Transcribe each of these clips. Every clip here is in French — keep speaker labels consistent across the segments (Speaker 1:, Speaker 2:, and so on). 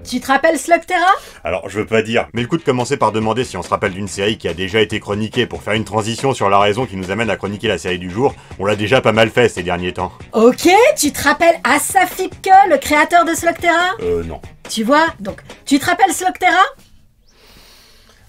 Speaker 1: Tu te rappelles Slugterra?
Speaker 2: Alors, je veux pas dire, mais le coup de commencer par demander si on se rappelle d'une série qui a déjà été chroniquée pour faire une transition sur la raison qui nous amène à chroniquer la série du jour, on l'a déjà pas mal fait ces derniers temps.
Speaker 1: Ok, tu te rappelles Asaf Ipke, le créateur de Slugterra?
Speaker 2: Non.
Speaker 1: Tu vois, donc, tu te rappelles Slugterra?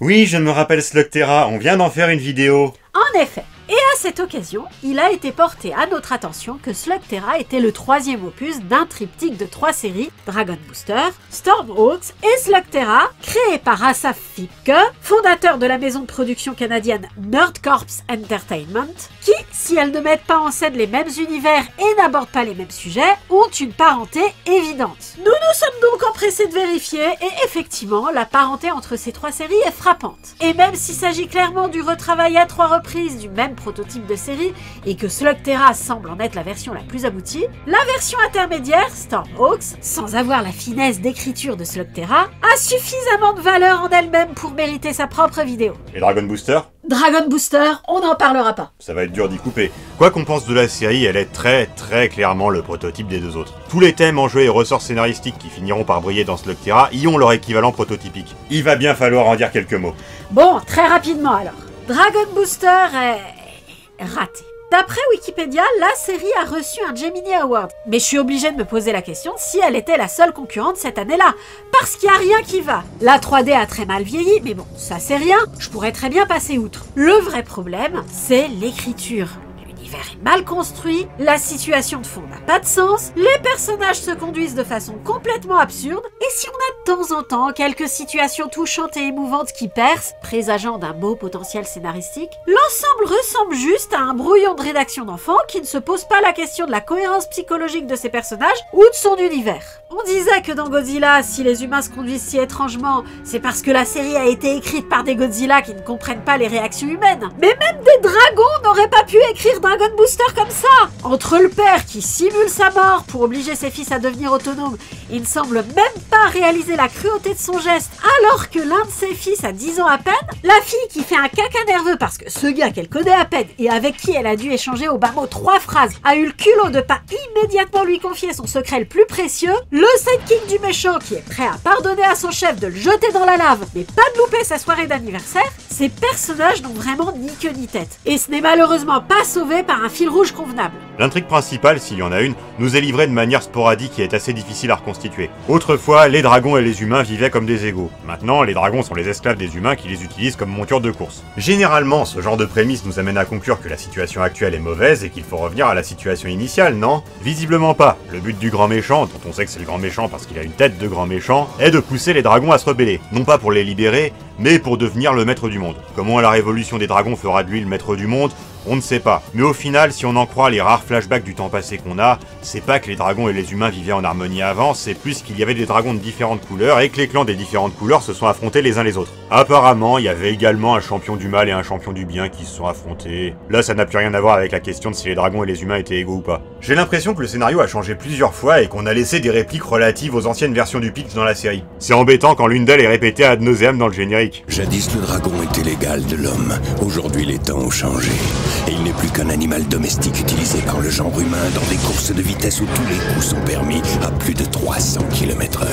Speaker 2: Oui, je me rappelle Slugterra, on vient d'en faire une vidéo.
Speaker 1: En effet. Et à cette occasion, il a été porté à notre attention que Slugterra était le 3e opus d'un triptyque de 3 séries, Dragon Booster, Stormhawks et Slugterra, créé par Asaf Ipke, fondateur de la maison de production canadienne Nerd Corps Entertainment, qui, si elles ne mettent pas en scène les mêmes univers et n'abordent pas les mêmes sujets, ont une parenté évidente. Nous nous sommes donc empressés de vérifier, et effectivement, la parenté entre ces 3 séries est frappante. Et même s'il s'agit clairement du retravail à 3 reprises du même prototype de série, et que Slugterra semble en être la version la plus aboutie, la version intermédiaire, Stormhawks, sans avoir la finesse d'écriture de Slugterra, a suffisamment de valeur en elle-même pour mériter sa propre vidéo.
Speaker 2: Et Dragon Booster ?
Speaker 1: Dragon Booster, on n'en parlera pas.
Speaker 2: Ça va être dur d'y couper. Quoi qu'on pense de la série, elle est très clairement le prototype des deux autres. Tous les thèmes, enjeux et ressorts scénaristiques qui finiront par briller dans Slugterra y ont leur équivalent prototypique. Il va bien falloir en dire quelques mots.
Speaker 1: Bon, très rapidement alors. Dragon Booster est raté. D'après Wikipédia, la série a reçu un Gemini Award. Mais je suis obligée de me poser la question si elle était la seule concurrente cette année-là. Parce qu'il n'y a rien qui va. La 3D a très mal vieilli, mais bon, ça c'est rien. Je pourrais très bien passer outre. Le vrai problème, c'est l'écriture. L'univers est mal construit, la situation de fond n'a pas de sens, les personnages se conduisent de façon complètement absurde, et si on a de temps en temps quelques situations touchantes et émouvantes qui percent, présageant d'un beau potentiel scénaristique, l'ensemble ressemble juste à un brouillon de rédaction d'enfants qui ne se pose pas la question de la cohérence psychologique de ses personnages ou de son univers. On disait que dans Godzilla, si les humains se conduisent si étrangement, c'est parce que la série a été écrite par des Godzilla qui ne comprennent pas les réactions humaines. Mais même des dragons n'auraient pas pu écrire Dragon Booster comme ça. Entre le père qui simule sa mort pour obliger ses fils à devenir autonomes, il ne semble même pas réaliser la cruauté de son geste, alors que l'un de ses fils a 10 ans à peine, la fille qui fait un caca nerveux parce que ce gars qu'elle connaît à peine et avec qui elle a dû échanger au bas mot 3 phrases a eu le culot de pas immédiatement lui confier son secret le plus précieux, le sidekick du méchant qui est prêt à pardonner à son chef de le jeter dans la lave mais pas de louper sa soirée d'anniversaire, ces personnages n'ont vraiment ni queue ni tête. Et ce n'est malheureusement pas sauvé par un fil rouge convenable.
Speaker 2: L'intrigue principale, s'il y en a une, nous est livrée de manière sporadique et est assez difficile à reconstituer. Autrefois, les dragons et les humains vivaient comme des égaux. Maintenant, les dragons sont les esclaves des humains qui les utilisent comme montures de course. Généralement, ce genre de prémisse nous amène à conclure que la situation actuelle est mauvaise et qu'il faut revenir à la situation initiale, non? Visiblement pas. Le but du grand méchant, dont on sait que c'est le grand méchant parce qu'il a une tête de grand méchant, est de pousser les dragons à se rebeller. Non pas pour les libérer, mais pour devenir le maître du monde. Comment la révolution des dragons fera de lui le maître du monde? On ne sait pas. Mais au final, si on en croit les rares flashbacks du temps passé qu'on a, c'est pas que les dragons et les humains vivaient en harmonie avant, c'est plus qu'il y avait des dragons de différentes couleurs et que les clans des différentes couleurs se sont affrontés les uns les autres. Apparemment, il y avait également un champion du mal et un champion du bien qui se sont affrontés. Là, ça n'a plus rien à voir avec la question de si les dragons et les humains étaient égaux ou pas. J'ai l'impression que le scénario a changé plusieurs fois et qu'on a laissé des répliques relatives aux anciennes versions du pitch dans la série. C'est embêtant quand l'une d'elles est répétée ad nauseam dans le générique.
Speaker 3: Jadis, le dragon était l'égal de l'homme. Aujourd'hui, les temps ont changé. Et il n'est plus qu'un animal domestique utilisé par le genre humain dans des courses de vitesse où tous les coups sont permis à plus de 300 km/h.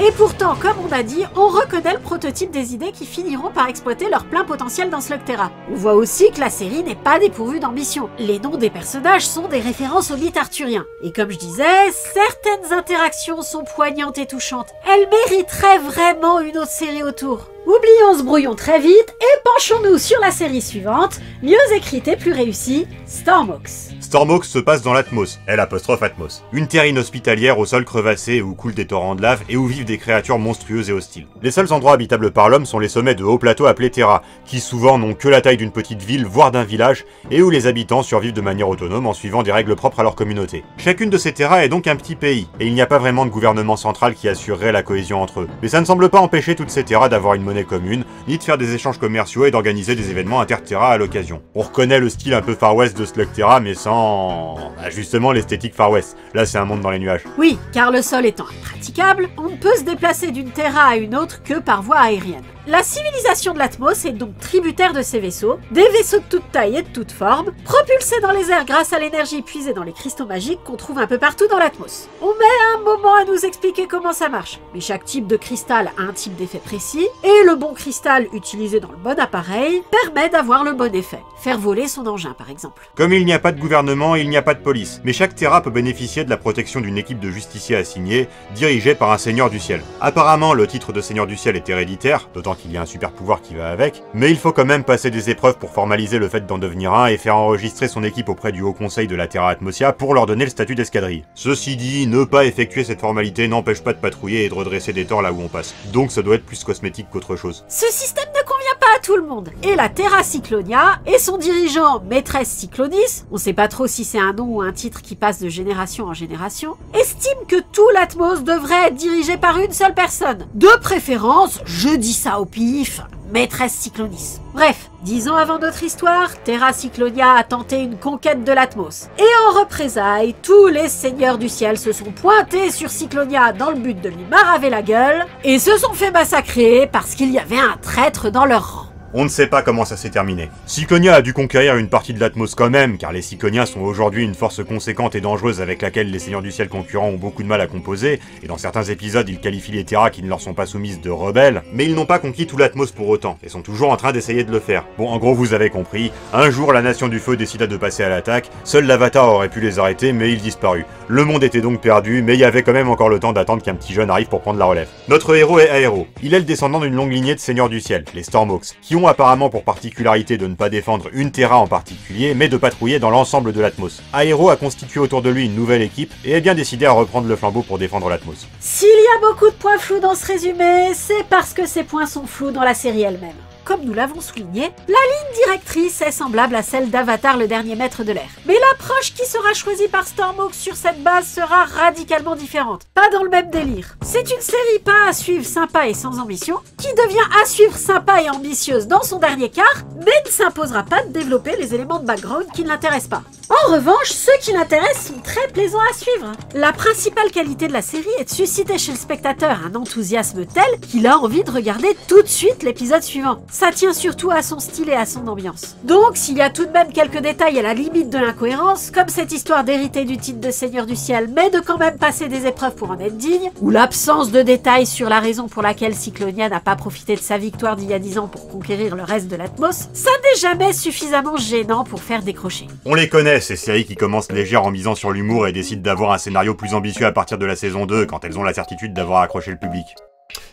Speaker 1: Et pourtant, comme on a dit, on reconnaît le prototype des idées qui finiront par exploiter leur plein potentiel dans Slugterra. On voit aussi que la série n'est pas dépourvue d'ambition. Les noms des personnages sont des références au mythe arthurien. Et comme je disais, certaines interactions sont poignantes et touchantes. Elles mériteraient vraiment une autre série autour. Oublions ce brouillon très vite et penchons-nous sur la série suivante, mieux écrite et plus réussie, Stormhawks.
Speaker 2: Stormhawks se passe dans l'Atmos, L''Atmos. Une terre inhospitalière au sol crevassé où coulent des torrents de lave et où vivent des créatures monstrueuses et hostiles. Les seuls endroits habitables par l'homme sont les sommets de hauts plateaux appelés Terra, qui souvent n'ont que la taille d'une petite ville, voire d'un village, et où les habitants survivent de manière autonome en suivant des règles propres à leur communauté. Chacune de ces terras est donc un petit pays, et il n'y a pas vraiment de gouvernement central qui assurerait la cohésion entre eux. Mais ça ne semble pas empêcher toutes ces terras d'avoir une monnaie commune, ni de faire des échanges commerciaux et d'organiser des événements inter-terra à l'occasion. On reconnaît le style un peu Far West de Slugterra, mais sans... justement l'esthétique Far West. Là, c'est un monde dans les nuages.
Speaker 1: Oui, car le sol étant un praticable, on ne peut se déplacer d'une Terra à une autre que par voie aérienne. La civilisation de l'Atmos est donc tributaire de ces vaisseaux, des vaisseaux de toute taille et de toute forme, propulsés dans les airs grâce à l'énergie puisée dans les cristaux magiques qu'on trouve un peu partout dans l'Atmos. On met un moment à nous expliquer comment ça marche, mais chaque type de cristal a un type d'effet précis, et le bon cristal utilisé dans le bon appareil permet d'avoir le bon effet. Faire voler son engin par exemple.
Speaker 2: Comme il n'y a pas de gouvernement, il n'y a pas de police, mais chaque Terra peut bénéficier de la protection d'une équipe de justiciers assignés, dirigée par un seigneur du ciel. Apparemment, le titre de seigneur du ciel est héréditaire, d'autant qu'il y a un super pouvoir qui va avec, mais il faut quand même passer des épreuves pour formaliser le fait d'en devenir un et faire enregistrer son équipe auprès du Haut Conseil de la Terra Atmosia pour leur donner le statut d'escadrille. Ceci dit, ne pas effectuer cette formalité n'empêche pas de patrouiller et de redresser des torts là où on passe, donc ça doit être plus cosmétique qu'autre chose.
Speaker 1: Ce système ne convient pas à tout le monde, et la Terra Cyclonia et son dirigeant, Maîtresse Cyclonis, on sait pas trop si c'est un nom ou un titre qui passe de génération en génération, estime que tout l'Atmos devrait être dirigé par une seule personne. De préférence, je dis ça au pif, Maîtresse Cyclonis. Bref, 10 ans avant notre histoire, Terra Cyclonia a tenté une conquête de l'Atmos. Et en représailles, tous les seigneurs du ciel se sont pointés sur Cyclonia dans le but de lui maraver la gueule, et se sont fait massacrer parce qu'il y avait un traître dans leur rang.
Speaker 2: On ne sait pas comment ça s'est terminé. Cyclonia a dû conquérir une partie de l'Atmos quand même, car les Cycloniens sont aujourd'hui une force conséquente et dangereuse avec laquelle les Seigneurs du Ciel concurrents ont beaucoup de mal à composer, et dans certains épisodes ils qualifient les Terra qui ne leur sont pas soumises de rebelles, mais ils n'ont pas conquis tout l'Atmos pour autant, et sont toujours en train d'essayer de le faire. Bon, en gros vous avez compris, un jour la Nation du Feu décida de passer à l'attaque, seul l'Avatar aurait pu les arrêter, mais il disparut. Le monde était donc perdu, mais il y avait quand même encore le temps d'attendre qu'un petit jeune arrive pour prendre la relève. Notre héros est Aero. Il est le descendant d'une longue lignée de Seigneurs du Ciel, les Stormhawks, qui ont apparemment pour particularité de ne pas défendre une Terra en particulier, mais de patrouiller dans l'ensemble de l'Atmos. Aero a constitué autour de lui une nouvelle équipe, et est bien décidé à reprendre le flambeau pour défendre l'Atmos.
Speaker 1: S'il y a beaucoup de points flous dans ce résumé, c'est parce que ces points sont flous dans la série elle-même. Comme nous l'avons souligné, la ligne directrice est semblable à celle d'Avatar le dernier maître de l'air. Mais l'approche qui sera choisie par Stormhawks sur cette base sera radicalement différente. Pas dans le même délire. C'est une série pas à suivre sympa et sans ambition, qui devient à suivre sympa et ambitieuse dans son dernier quart, mais ne s'imposera pas de développer les éléments de background qui ne l'intéressent pas. En revanche, ceux qui l'intéressent sont très plaisants à suivre. La principale qualité de la série est de susciter chez le spectateur un enthousiasme tel qu'il a envie de regarder tout de suite l'épisode suivant. Ça tient surtout à son style et à son ambiance. Donc, s'il y a tout de même quelques détails à la limite de l'incohérence, comme cette histoire d'hériter du titre de Seigneur du Ciel, mais de quand même passer des épreuves pour en être digne, ou l'absence de détails sur la raison pour laquelle Cyclonia n'a pas profité de sa victoire d'il y a 10 ans pour conquérir le reste de l'Atmos, ça n'est jamais suffisamment gênant pour faire décrocher.
Speaker 2: On les connaît, ces séries qui commencent légères en misant sur l'humour et décident d'avoir un scénario plus ambitieux à partir de la saison 2 quand elles ont la certitude d'avoir accroché le public.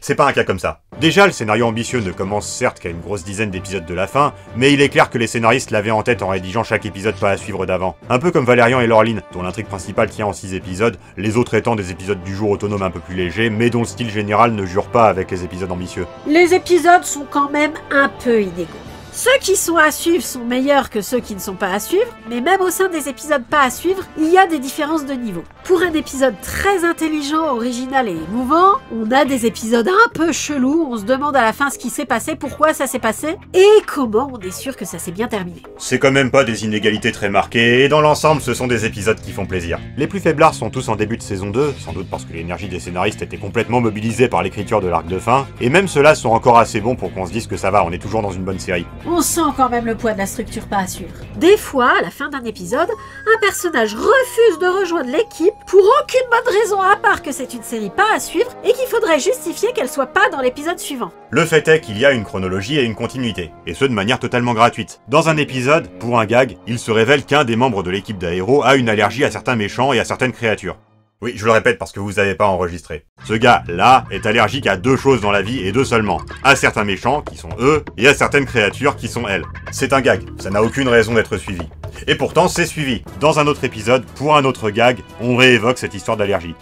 Speaker 2: C'est pas un cas comme ça. Déjà, le scénario ambitieux ne commence certes qu'à une grosse dizaine d'épisodes de la fin, mais il est clair que les scénaristes l'avaient en tête en rédigeant chaque épisode pas à suivre d'avant. Un peu comme Valérian et Laureline, dont l'intrigue principale tient en 6 épisodes, les autres étant des épisodes du jour autonomes un peu plus légers, mais dont le style général ne jure pas avec les épisodes ambitieux.
Speaker 1: Les épisodes sont quand même un peu inégaux. Ceux qui sont à suivre sont meilleurs que ceux qui ne sont pas à suivre, mais même au sein des épisodes pas à suivre, il y a des différences de niveau. Pour un épisode très intelligent, original et émouvant, on a des épisodes un peu chelous, on se demande à la fin ce qui s'est passé, pourquoi ça s'est passé, et comment on est sûr que ça s'est bien terminé.
Speaker 2: C'est quand même pas des inégalités très marquées, et dans l'ensemble ce sont des épisodes qui font plaisir. Les plus faiblards sont tous en début de saison 2, sans doute parce que l'énergie des scénaristes était complètement mobilisée par l'écriture de l'arc de fin, et même ceux-là sont encore assez bons pour qu'on se dise que ça va, on est toujours dans une bonne série.
Speaker 1: On sent quand même le poids de la structure pas à suivre. Des fois, à la fin d'un épisode, un personnage refuse de rejoindre l'équipe pour aucune bonne raison à part que c'est une série pas à suivre et qu'il faudrait justifier qu'elle soit pas dans l'épisode suivant.
Speaker 2: Le fait est qu'il y a une chronologie et une continuité, et ce de manière totalement gratuite. Dans un épisode, pour un gag, il se révèle qu'un des membres de l'équipe d'Aero a une allergie à certains méchants et à certaines créatures. Oui, je le répète parce que vous avez pas enregistré. Ce gars-là est allergique à 2 choses dans la vie et 2 seulement. À certains méchants, qui sont eux, et à certaines créatures, qui sont elles. C'est un gag, ça n'a aucune raison d'être suivi. Et pourtant, c'est suivi. Dans un autre épisode, pour un autre gag, on réévoque cette histoire d'allergie.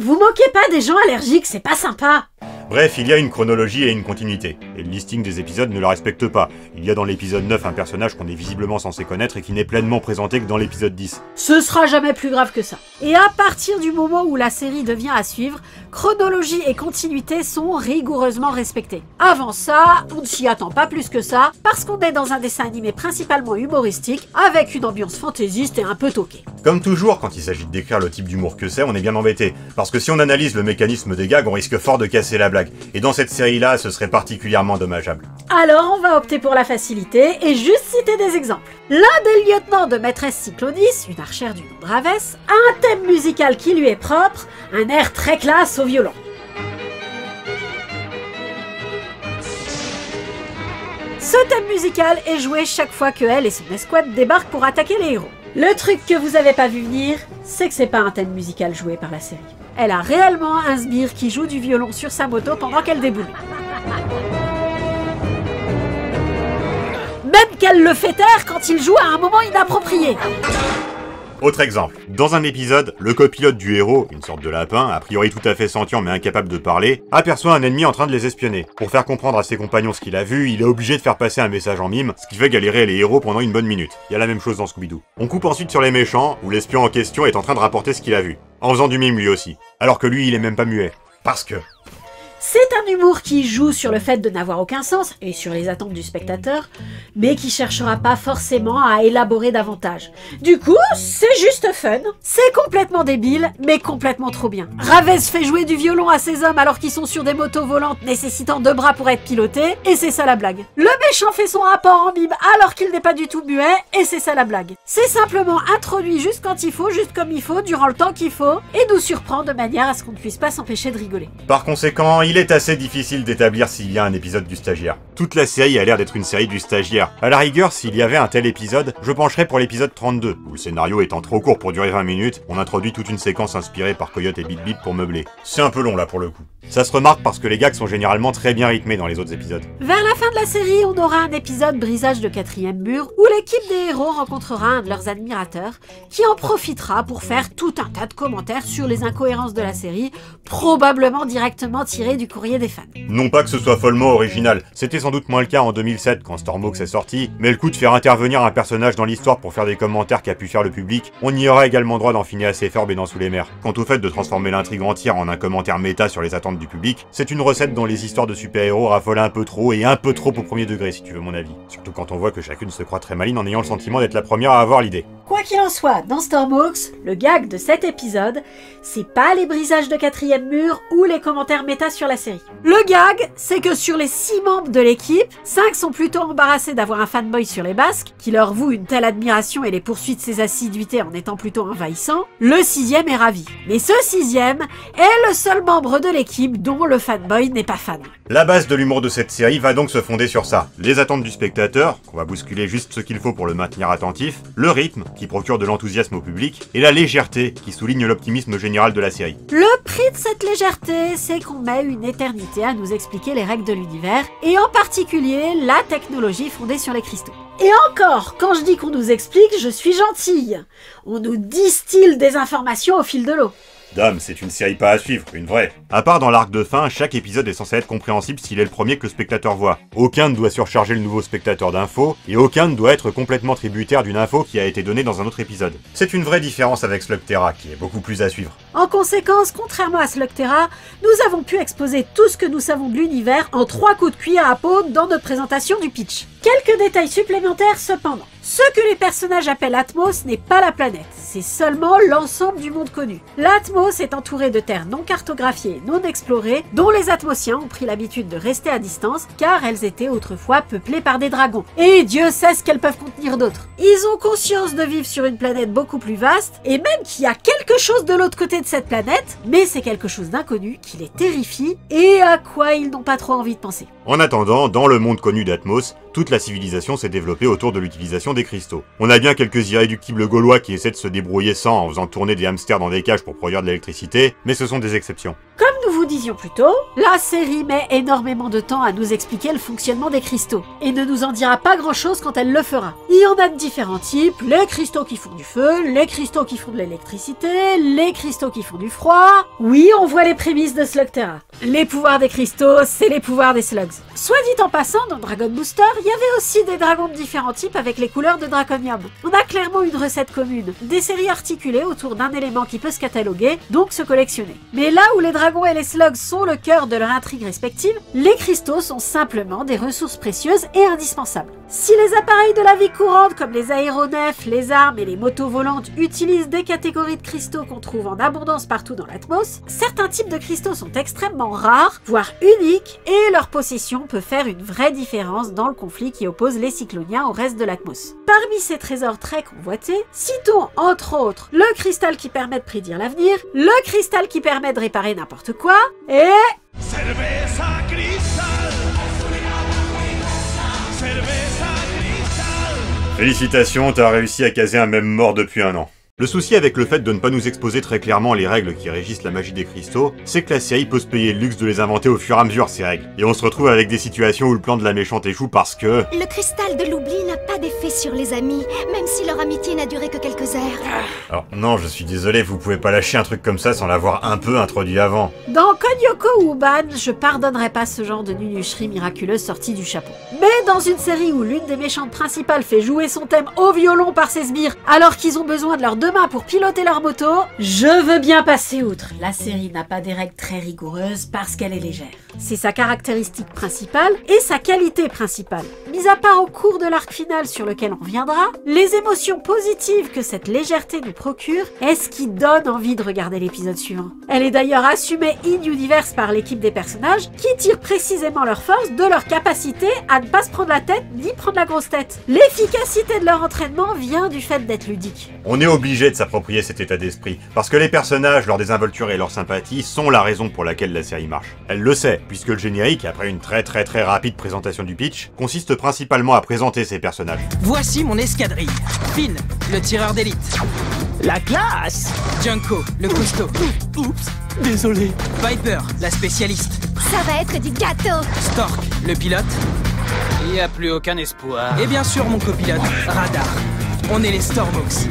Speaker 1: Vous moquez pas des gens allergiques, c'est pas sympa.
Speaker 2: Bref, il y a une chronologie et une continuité, et le listing des épisodes ne le respecte pas. Il y a dans l'épisode 9 un personnage qu'on est visiblement censé connaître et qui n'est pleinement présenté que dans l'épisode 10.
Speaker 1: Ce sera jamais plus grave que ça. Et à partir du moment où la série devient à suivre, chronologie et continuité sont rigoureusement respectées. Avant ça, on ne s'y attend pas plus que ça, parce qu'on est dans un dessin animé principalement humoristique, avec une ambiance fantaisiste et un peu toquée.
Speaker 2: Comme toujours, quand il s'agit de décrire le type d'humour que c'est, on est bien embêté, parce que si on analyse le mécanisme des gags, on risque fort de casser la blague, et dans cette série-là, ce serait particulièrement dommageable.
Speaker 1: Alors on va opter pour la facilité et juste citer des exemples. L'un des lieutenants de Maîtresse Cyclodis, une archère du nom de Ravès, a un thème musical qui lui est propre, un air très classe au violon. Ce thème musical est joué chaque fois que elle et son escouade débarquent pour attaquer les héros. Le truc que vous avez pas vu venir, c'est que c'est pas un thème musical joué par la série. Elle a réellement un sbire qui joue du violon sur sa moto pendant qu'elle déboule. Même qu'elle le fait taire quand il joue à un moment inapproprié.
Speaker 2: Autre exemple, dans un épisode, le copilote du héros, une sorte de lapin, a priori tout à fait sentient mais incapable de parler, aperçoit un ennemi en train de les espionner. Pour faire comprendre à ses compagnons ce qu'il a vu, il est obligé de faire passer un message en mime, ce qui fait galérer les héros pendant une bonne minute. Il y a la même chose dans Scooby-Doo. On coupe ensuite sur les méchants, où l'espion en question est en train de rapporter ce qu'il a vu, en faisant du mime lui aussi, alors que lui il est même pas muet. Parce que...
Speaker 1: C'est un humour qui joue sur le fait de n'avoir aucun sens, et sur les attentes du spectateur, mais qui cherchera pas forcément à élaborer davantage. Du coup, c'est juste fun, c'est complètement débile, mais complètement trop bien. Ravès fait jouer du violon à ses hommes alors qu'ils sont sur des motos volantes nécessitant 2 bras pour être pilotés, et c'est ça la blague. Le méchant fait son rapport en mime alors qu'il n'est pas du tout muet, et c'est ça la blague. C'est simplement introduit juste quand il faut, juste comme il faut, durant le temps qu'il faut, et nous surprend de manière à ce qu'on ne puisse pas s'empêcher de rigoler.
Speaker 2: Par conséquent, il est assez difficile d'établir s'il y a un épisode du stagiaire. Toute la série a l'air d'être une série du stagiaire. À la rigueur, s'il y avait un tel épisode, je pencherais pour l'épisode 32, où le scénario étant trop court pour durer 20 minutes, on introduit toute une séquence inspirée par Coyote et Bip Bip pour meubler. C'est un peu long là pour le coup. Ça se remarque parce que les gags sont généralement très bien rythmés dans les autres épisodes.
Speaker 1: Vers la fin de la série, on aura un épisode brisage de 4e mur où l'équipe des héros rencontrera un de leurs admirateurs qui en profitera pour faire tout un tas de commentaires sur les incohérences de la série, probablement directement tirés du courrier des fans.
Speaker 2: Non pas que ce soit follement original, c'était sans doute moins le cas en 2007 quand Stormhawks est sorti, mais le coup de faire intervenir un personnage dans l'histoire pour faire des commentaires qu'a pu faire le public, on y aura également droit dans Phineas et Ferb et dans Sous les mers. Quant au fait de transformer l'intrigue entière en un commentaire méta sur les attentes du public, c'est une recette dont les histoires de super-héros raffolent un peu trop et un peu trop au premier degré si tu veux mon avis. Surtout quand on voit que chacune se croit très maline en ayant le sentiment d'être la première à avoir l'idée.
Speaker 1: Quoi qu'il en soit, dans Stormhawks, le gag de cet épisode, c'est pas les brisages de 4e mur ou les commentaires méta sur la série. Le gag, c'est que sur les 6 membres de l'équipe, 5 sont plutôt embarrassés d'avoir un fanboy sur les basques, qui leur voue une telle admiration et les poursuit de ses assiduités en étant plutôt envahissant. Le 6e est ravi. Mais ce 6e est le seul membre de l'équipe dont le fanboy n'est pas fan.
Speaker 2: La base de l'humour de cette série va donc se fonder sur ça. Les attentes du spectateur, qu'on va bousculer juste ce qu'il faut pour le maintenir attentif, le rythme, qui procure de l'enthousiasme au public, et la légèreté, qui souligne l'optimisme général de la série.
Speaker 1: Le prix de cette légèreté, c'est qu'on met une éternité à nous expliquer les règles de l'univers, et en particulier la technologie fondée sur les cristaux. Et encore, quand je dis qu'on nous explique, je suis gentille. On nous distille des informations au fil de l'eau.
Speaker 2: Dame, c'est une série pas à suivre, une vraie. À part dans l'arc de fin, chaque épisode est censé être compréhensible s'il est le premier que le spectateur voit. Aucun ne doit surcharger le nouveau spectateur d'infos, et aucun ne doit être complètement tributaire d'une info qui a été donnée dans un autre épisode. C'est une vraie différence avec Slugterra, qui est beaucoup plus à suivre.
Speaker 1: En conséquence, contrairement à Slugterra, nous avons pu exposer tout ce que nous savons de l'univers en 3 coups de cuillère à peau dans notre présentation du pitch. Quelques détails supplémentaires cependant. Ce que les personnages appellent Atmos n'est pas la planète, c'est seulement l'ensemble du monde connu. L'Atmos est entouré de terres non cartographiées et non explorées, dont les Atmosiens ont pris l'habitude de rester à distance, car elles étaient autrefois peuplées par des dragons. Et Dieu sait ce qu'elles peuvent contenir d'autre. Ils ont conscience de vivre sur une planète beaucoup plus vaste, et même qu'il y a quelque chose de l'autre côté de cette planète, mais c'est quelque chose d'inconnu qui les terrifie, et à quoi ils n'ont pas trop envie de penser.
Speaker 2: En attendant, dans le monde connu d'Atmos, toute la civilisation s'est développée autour de l'utilisation des cristaux. On a bien quelques irréductibles gaulois qui essaient de se débrouiller sans en faisant tourner des hamsters dans des cages pour produire de l'électricité, mais ce sont des exceptions.
Speaker 1: Comme nous vous disions plus tôt, la série met énormément de temps à nous expliquer le fonctionnement des cristaux, et ne nous en dira pas grand chose quand elle le fera. Il y en a de différents types, les cristaux qui font du feu, les cristaux qui font de l'électricité, les cristaux qui font du froid. Oui, on voit les prémices de Slugterra. Les pouvoirs des cristaux, c'est les pouvoirs des slugs. Soit dit en passant, dans Dragon Booster, il y avait aussi des dragons de différents types avec les couleurs de Draconium. On a clairement une recette commune, des séries articulées autour d'un élément qui peut se cataloguer, donc se collectionner. Mais là où les dragons et les slugs sont le cœur de leur intrigue respective, les cristaux sont simplement des ressources précieuses et indispensables. Si les appareils de la vie courante comme les aéronefs, les armes et les motos volantes utilisent des catégories de cristaux qu'on trouve en abondance partout dans l'atmos, certains types de cristaux sont extrêmement rares, voire uniques, et leur possession peut faire une vraie différence dans le conflit qui oppose les cycloniens au reste de l'atmos. Parmi ces trésors très convoités, citons entre autres le cristal qui permet de prédire l'avenir, le cristal qui permet de réparer n'importe quoi, et...
Speaker 4: Cerveza cristal. Cerveza cristal.
Speaker 2: Félicitations, t'as réussi à caser un même mort depuis un an. Le souci avec le fait de ne pas nous exposer très clairement les règles qui régissent la magie des cristaux, c'est que la série peut se payer le luxe de les inventer au fur et à mesure ces règles. Et on se retrouve avec des situations où le plan de la méchante échoue parce que...
Speaker 5: Le cristal de l'oubli n'a pas d'effet sur les amis, même si leur amitié n'a duré que quelques heures.
Speaker 2: Alors non, je suis désolé, vous pouvez pas lâcher un truc comme ça sans l'avoir un peu introduit avant.
Speaker 1: Dans Code Lyoko ou Uban, je pardonnerai pas ce genre de nunucherie miraculeuse sortie du chapeau. Mais dans une série où l'une des méchantes principales fait jouer son thème au violon par ses sbires alors qu'ils ont besoin de leurs deux mains pour piloter leur moto, je veux bien passer outre. La série n'a pas des règles très rigoureuses parce qu'elle est légère. C'est sa caractéristique principale et sa qualité principale. Mis à part au cours de l'arc final sur lequel on reviendra, les émotions positives que cette légèreté nous procure est ce qui donne envie de regarder l'épisode suivant. Elle est d'ailleurs assumée in-universe par l'équipe des personnages qui tirent précisément leur force de leur capacité à ne pas se prendre la tête ni prendre la grosse tête. L'efficacité de leur entraînement vient du fait d'être ludique.
Speaker 2: On est obligé de s'approprier cet état d'esprit, parce que les personnages, leur désinvolture et leur sympathie sont la raison pour laquelle la série marche. Elle le sait, puisque le générique, après une très rapide présentation du pitch, consiste principalement à présenter ces personnages.
Speaker 6: Voici mon escadrille. Finn, le tireur d'élite.
Speaker 4: La classe.
Speaker 6: Junko, le costaud.
Speaker 4: Oups, désolé.
Speaker 6: Viper, la spécialiste.
Speaker 5: Ça va être du gâteau.
Speaker 6: Stork, le pilote.
Speaker 7: Il n'y a plus aucun espoir.
Speaker 6: Et bien sûr mon copilote, Radar. On est les Stormhawks.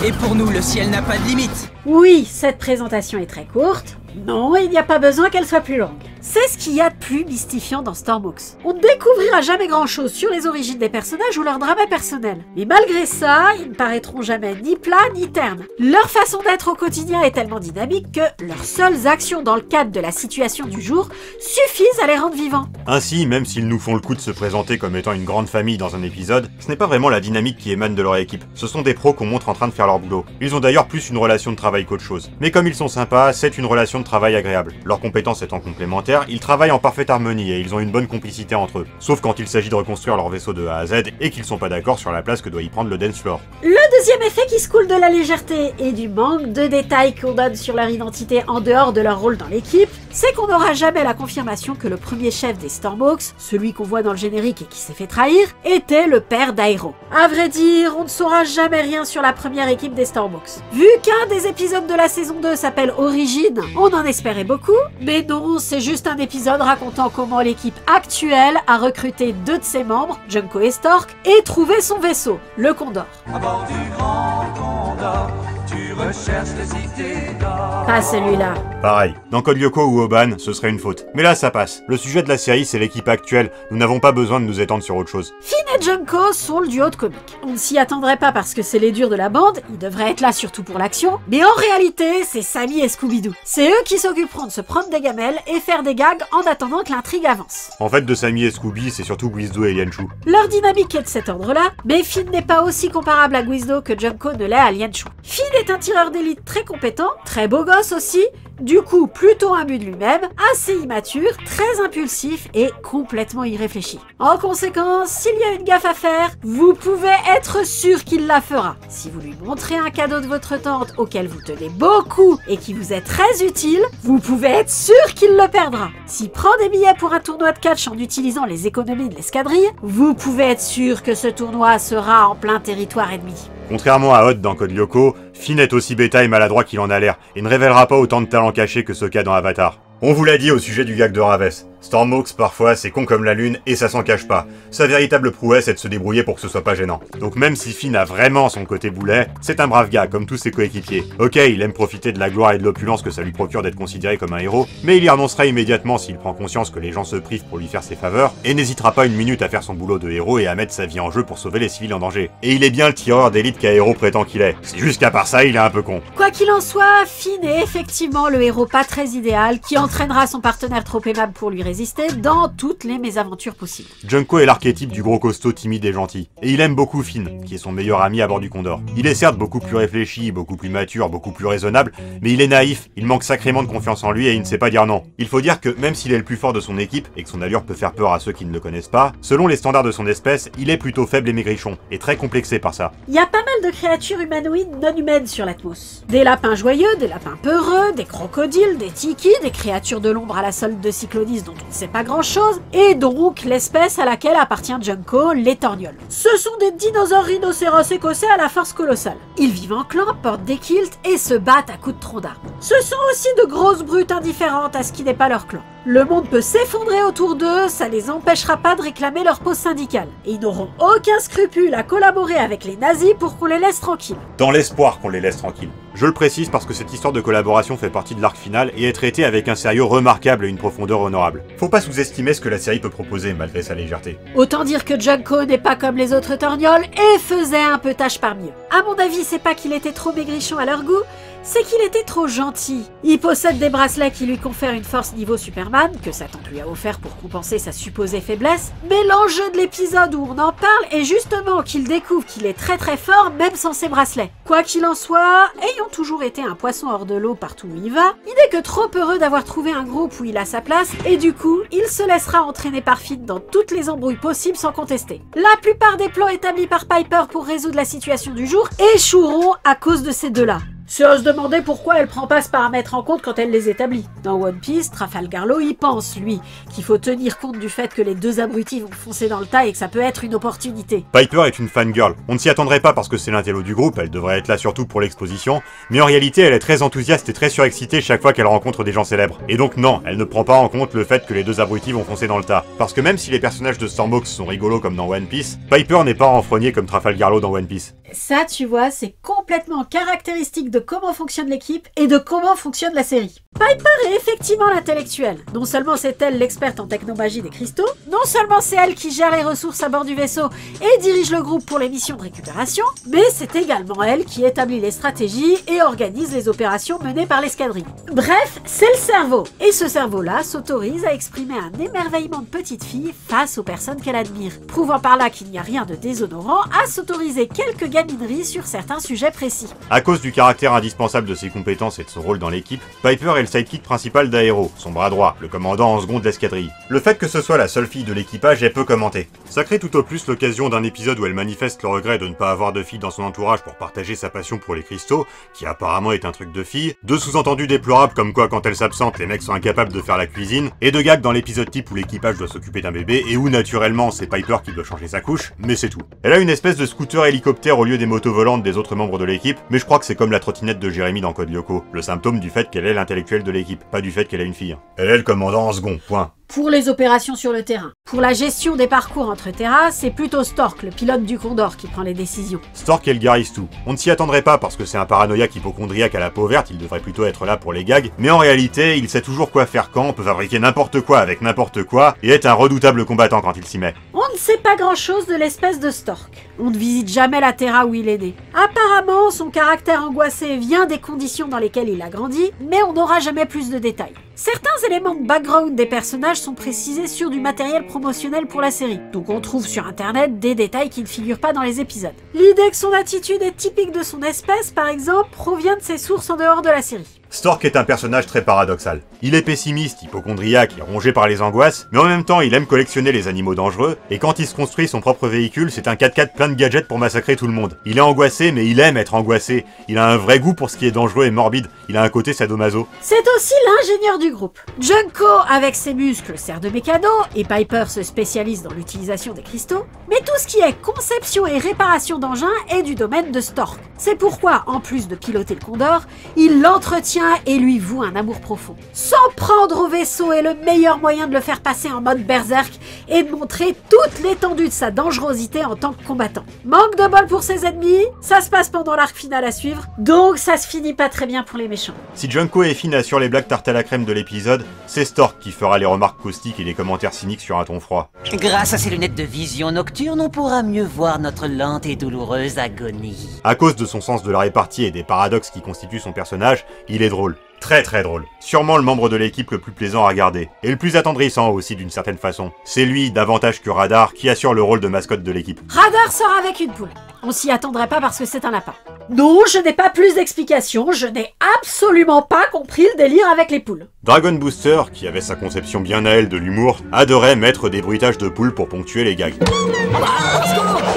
Speaker 6: Et pour nous, le ciel n'a pas de limite.
Speaker 1: Oui, cette présentation est très courte. Non, il n'y a pas besoin qu'elle soit plus longue. C'est ce qu'il y a de plus mystifiant dans Stormhawks. On ne découvrira jamais grand-chose sur les origines des personnages ou leur drama personnel. Mais malgré ça, ils ne paraîtront jamais ni plats ni ternes. Leur façon d'être au quotidien est tellement dynamique que leurs seules actions dans le cadre de la situation du jour suffisent à les rendre vivants.
Speaker 2: Ainsi, même s'ils nous font le coup de se présenter comme étant une grande famille dans un épisode, ce n'est pas vraiment la dynamique qui émane de leur équipe. Ce sont des pros qu'on montre en train de faire leur boulot. Ils ont d'ailleurs plus une relation de travail qu'autre chose. Mais comme ils sont sympas, c'est une relation de travail agréable. Leurs compétences étant complémentaires, ils travaillent en parfaite harmonie et ils ont une bonne complicité entre eux. Sauf quand il s'agit de reconstruire leur vaisseau de A à Z et qu'ils sont pas d'accord sur la place que doit y prendre le dance floor.
Speaker 1: Le deuxième effet qui se coule de la légèreté et du manque de détails qu'on donne sur leur identité en dehors de leur rôle dans l'équipe, c'est qu'on n'aura jamais la confirmation que le premier chef des Stormhawks, celui qu'on voit dans le générique et qui s'est fait trahir, était le père d'Aero. À vrai dire, on ne saura jamais rien sur la première équipe des Stormhawks. Vu qu'un des épisodes de la saison 2 s'appelle Origine, on en espérait beaucoup, mais non, c'est juste un épisode racontant comment l'équipe actuelle a recruté deux de ses membres, Junko et Stork, et trouvé son vaisseau, le Condor.
Speaker 4: À bord du grand Condor, tu recherches les idées d'or.
Speaker 1: Pas celui-là.
Speaker 2: Pareil, dans Code Lyoko ou Oban, ce serait une faute. Mais là, ça passe. Le sujet de la série, c'est l'équipe actuelle. Nous n'avons pas besoin de nous étendre sur autre chose.
Speaker 1: Finn et Junko sont le duo de comique. On ne s'y attendrait pas parce que c'est les durs de la bande, ils devraient être là surtout pour l'action, mais en réalité, c'est Sammy et Scooby-Doo. C'est eux qui s'occuperont de se prendre des gamelles et faire des gags en attendant que l'intrigue avance.
Speaker 2: En fait, de Sammy et Scooby, c'est surtout Guizdo et Lianshu.
Speaker 1: Leur dynamique est de cet ordre-là, mais Finn n'est pas aussi comparable à Guizdo que Junko ne l'est à Lianshu. Finn est un tireur d'élite très compétent, très beau gosse aussi, du coup plutôt imbu de lui-même, assez immature, très impulsif et complètement irréfléchi. En conséquence, s'il y a une gaffe à faire, vous pouvez être sûr qu'il la fera. Si vous lui montrez un cadeau de votre tante auquel vous tenez beaucoup et qui vous est très utile, vous pouvez être sûr qu'il le perdra. S'il prend des billets pour un tournoi de catch en utilisant les économies de l'escadrille, vous pouvez être sûr que ce tournoi sera en plein territoire ennemi.
Speaker 2: Contrairement à Hot dans Code Lyoko, Finn est aussi bêta et maladroit qu'il en a l'air, et ne révélera pas autant de talent caché que ce qu'a dans Avatar. On vous l'a dit au sujet du gag de Raves. Stormhawks, parfois, c'est con comme la lune et ça s'en cache pas. Sa véritable prouesse est de se débrouiller pour que ce soit pas gênant. Donc même si Finn a vraiment son côté boulet, c'est un brave gars, comme tous ses coéquipiers. Ok, il aime profiter de la gloire et de l'opulence que ça lui procure d'être considéré comme un héros, mais il y renoncera immédiatement s'il prend conscience que les gens se privent pour lui faire ses faveurs, et n'hésitera pas une minute à faire son boulot de héros et à mettre sa vie en jeu pour sauver les civils en danger. Et il est bien le tireur d'élite qu'Aero prétend qu'il est. C'est juste qu'à part ça, il est un peu con.
Speaker 1: Quoi qu'il en soit, Finn est effectivement le héros pas très idéal qui entraînera son partenaire trop aimable pour lui résister dans toutes les mésaventures possibles.
Speaker 2: Junko est l'archétype du gros costaud timide et gentil, et il aime beaucoup Finn, qui est son meilleur ami à bord du Condor. Il est certes beaucoup plus réfléchi, beaucoup plus mature, beaucoup plus raisonnable, mais il est naïf, il manque sacrément de confiance en lui et il ne sait pas dire non. Il faut dire que même s'il est le plus fort de son équipe, et que son allure peut faire peur à ceux qui ne le connaissent pas, selon les standards de son espèce, il est plutôt faible et maigrichon, et très complexé par ça.
Speaker 1: Il y a pas mal de créatures humanoïdes non humaines sur l'Atmos. Des lapins joyeux, des lapins peureux, des crocodiles, des tikis, des créatures de l'ombre à la solde de Cyclonus dont on ne sait pas grand-chose, et donc l'espèce à laquelle appartient Junko, les torgnols. Ce sont des dinosaures rhinocéros écossais à la force colossale. Ils vivent en clan, portent des kilts et se battent à coups de tronc d'arbre. Ce sont aussi de grosses brutes indifférentes à ce qui n'est pas leur clan. Le monde peut s'effondrer autour d'eux, ça les empêchera pas de réclamer leur pause syndicale. Et ils n'auront aucun scrupule à collaborer avec les nazis pour qu'on les laisse tranquilles.
Speaker 2: Dans l'espoir qu'on les laisse tranquilles. Je le précise parce que cette histoire de collaboration fait partie de l'arc final et est traitée avec un sérieux remarquable et une profondeur honorable. Faut pas sous-estimer ce que la série peut proposer malgré sa légèreté.
Speaker 1: Autant dire que Junko n'est pas comme les autres torgnols et faisait un peu tâche par mieux. À mon avis, c'est pas qu'il était trop maigrichon à leur goût, c'est qu'il était trop gentil. Il possède des bracelets qui lui confèrent une force niveau Superman, que Satan lui a offert pour compenser sa supposée faiblesse, mais l'enjeu de l'épisode où on en parle est justement qu'il découvre qu'il est très très fort même sans ses bracelets. Quoi qu'il en soit, ayant toujours été un poisson hors de l'eau partout où il va, il n'est que trop heureux d'avoir trouvé un groupe où il a sa place, et du coup, il se laissera entraîner par Finn dans toutes les embrouilles possibles sans contester. La plupart des plans établis par Piper pour résoudre la situation du jour échoueront à cause de ces deux-là. C'est à se demander pourquoi elle prend pas ce paramètre en compte quand elle les établit. Dans One Piece, Trafalgar Law y pense, lui, qu'il faut tenir compte du fait que les deux abrutis vont foncer dans le tas et que ça peut être une opportunité.
Speaker 2: Piper est une fangirl. On ne s'y attendrait pas parce que c'est l'intello du groupe, elle devrait être là surtout pour l'exposition, mais en réalité elle est très enthousiaste et très surexcitée chaque fois qu'elle rencontre des gens célèbres. Et donc non, elle ne prend pas en compte le fait que les deux abrutis vont foncer dans le tas. Parce que même si les personnages de Stormhawks sont rigolos comme dans One Piece, Piper n'est pas renfrogné comme Trafalgar Law dans One Piece.
Speaker 1: Ça, tu vois, c'est complètement caractéristique de comment fonctionne l'équipe et de comment fonctionne la série. Piper est effectivement l'intellectuelle. Non seulement c'est elle l'experte en technomagie des cristaux, non seulement c'est elle qui gère les ressources à bord du vaisseau et dirige le groupe pour les missions de récupération, mais c'est également elle qui établit les stratégies et organise les opérations menées par l'escadrille. Bref, c'est le cerveau. Et ce cerveau-là s'autorise à exprimer un émerveillement de petite fille face aux personnes qu'elle admire, prouvant par là qu'il n'y a rien de déshonorant à s'autoriser quelques gamineries sur certains sujets précis.
Speaker 2: À cause du caractère indispensable de ses compétences et de son rôle dans l'équipe, Piper est le sidekick principal d'Aero, son bras droit, le commandant en second de l'escadrille. Le fait que ce soit la seule fille de l'équipage est peu commenté. Ça crée tout au plus l'occasion d'un épisode où elle manifeste le regret de ne pas avoir de fille dans son entourage pour partager sa passion pour les cristaux, qui apparemment est un truc de fille, de sous-entendus déplorables comme quoi quand elle s'absente les mecs sont incapables de faire la cuisine, et de gags dans l'épisode type où l'équipage doit s'occuper d'un bébé et où naturellement c'est Piper qui doit changer sa couche, mais c'est tout. Elle a une espèce de scooter hélicoptère au lieu des motos volantes des autres membres de l'équipe, mais je crois que c'est comme la trottinette de Jérémy dans Code Lyoko, le symptôme du fait qu'elle est l'intellectuelle de l'équipe, pas du fait qu'elle a une fille. Elle est le commandant en second, point.
Speaker 1: Pour les opérations sur le terrain. Pour la gestion des parcours entre terras, c'est plutôt Stork, le pilote du Condor, qui prend les décisions.
Speaker 2: Stork vulgarise tout. On ne s'y attendrait pas parce que c'est un paranoïaque hypocondriaque à la peau verte, il devrait plutôt être là pour les gags, mais en réalité, il sait toujours quoi faire quand, peut fabriquer n'importe quoi avec n'importe quoi, et est un redoutable combattant quand il s'y met.
Speaker 1: On ne sait pas grand-chose de l'espèce de Stork. On ne visite jamais la Terra où il est né. Apparemment, son caractère angoissé vient des conditions dans lesquelles il a grandi, mais on n'aura jamais plus de détails. Certains éléments de background des personnages sont précisés sur du matériel promotionnel pour la série, donc on trouve sur internet des détails qui ne figurent pas dans les épisodes. L'idée que son attitude est typique de son espèce, par exemple, provient de ses sources en dehors de la série.
Speaker 2: Stork est un personnage très paradoxal. Il est pessimiste, hypocondriaque et rongé par les angoisses, mais en même temps il aime collectionner les animaux dangereux, et quand il se construit son propre véhicule, c'est un 4x4 plein de gadgets pour massacrer tout le monde. Il est angoissé, mais il aime être angoissé. Il a un vrai goût pour ce qui est dangereux et morbide. Il a un côté sadomaso.
Speaker 1: C'est aussi l'ingénieur du groupe. Junko, avec ses muscles, sert de mécano, et Piper se spécialise dans l'utilisation des cristaux, mais tout ce qui est conception et réparation d'engins est du domaine de Stork. C'est pourquoi, en plus de piloter le Condor, il l'entretient tient et lui voue un amour profond. S'en prendre au vaisseau est le meilleur moyen de le faire passer en mode berserk et de montrer toute l'étendue de sa dangerosité en tant que combattant. Manque de bol pour ses ennemis, ça se passe pendant l'arc final à suivre, donc ça se finit pas très bien pour les méchants.
Speaker 2: Si Junko et Finn assurent les blagues tarte à la crème de l'épisode, c'est Stork qui fera les remarques caustiques et les commentaires cyniques sur un ton froid.
Speaker 8: Grâce à ces lunettes de vision nocturne, on pourra mieux voir notre lente et douloureuse agonie.
Speaker 2: À cause de son sens de la répartie et des paradoxes qui constituent son personnage, il est drôle. Très très drôle. Sûrement le membre de l'équipe le plus plaisant à regarder. Et le plus attendrissant aussi d'une certaine façon. C'est lui, davantage que Radar, qui assure le rôle de mascotte de l'équipe.
Speaker 1: Radar sort avec une poule. On s'y attendrait pas parce que c'est un lapin. Non, je n'ai pas plus d'explications, je n'ai absolument pas compris le délire avec les poules.
Speaker 2: Dragon Booster, qui avait sa conception bien à elle de l'humour, adorait mettre des bruitages de poules pour ponctuer les gags.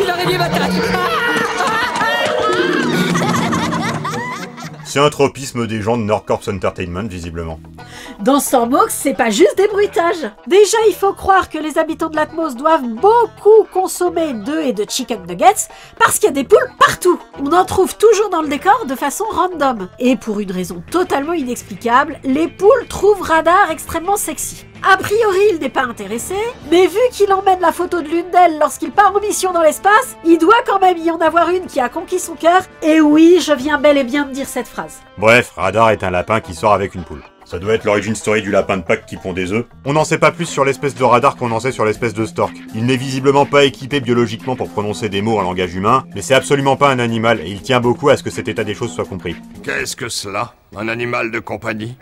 Speaker 6: Il a réveillé ma tâche.
Speaker 2: C'est un tropisme des gens de Nordcorps Entertainment, visiblement.
Speaker 1: Dans Stormox, c'est pas juste des bruitages. Déjà, il faut croire que les habitants de l'Atmos doivent beaucoup consommer d'œufs et de chicken nuggets parce qu'il y a des poules partout. On en trouve toujours dans le décor de façon random. Et pour une raison totalement inexplicable, les poules trouvent Radar extrêmement sexy. A priori, il n'est pas intéressé, mais vu qu'il emmène la photo de l'une d'elles lorsqu'il part en mission dans l'espace, il doit quand même y en avoir une qui a conquis son cœur, et oui, je viens bel et bien de dire cette phrase.
Speaker 2: Bref, Radar est un lapin qui sort avec une poule. Ça doit être l'origin story du lapin de Pâques qui pond des œufs. On n'en sait pas plus sur l'espèce de Radar qu'on en sait sur l'espèce de Stork. Il n'est visiblement pas équipé biologiquement pour prononcer des mots en langage humain, mais c'est absolument pas un animal, et il tient beaucoup à ce que cet état des choses soit compris.
Speaker 3: Qu'est-ce que cela? Un animal de compagnie?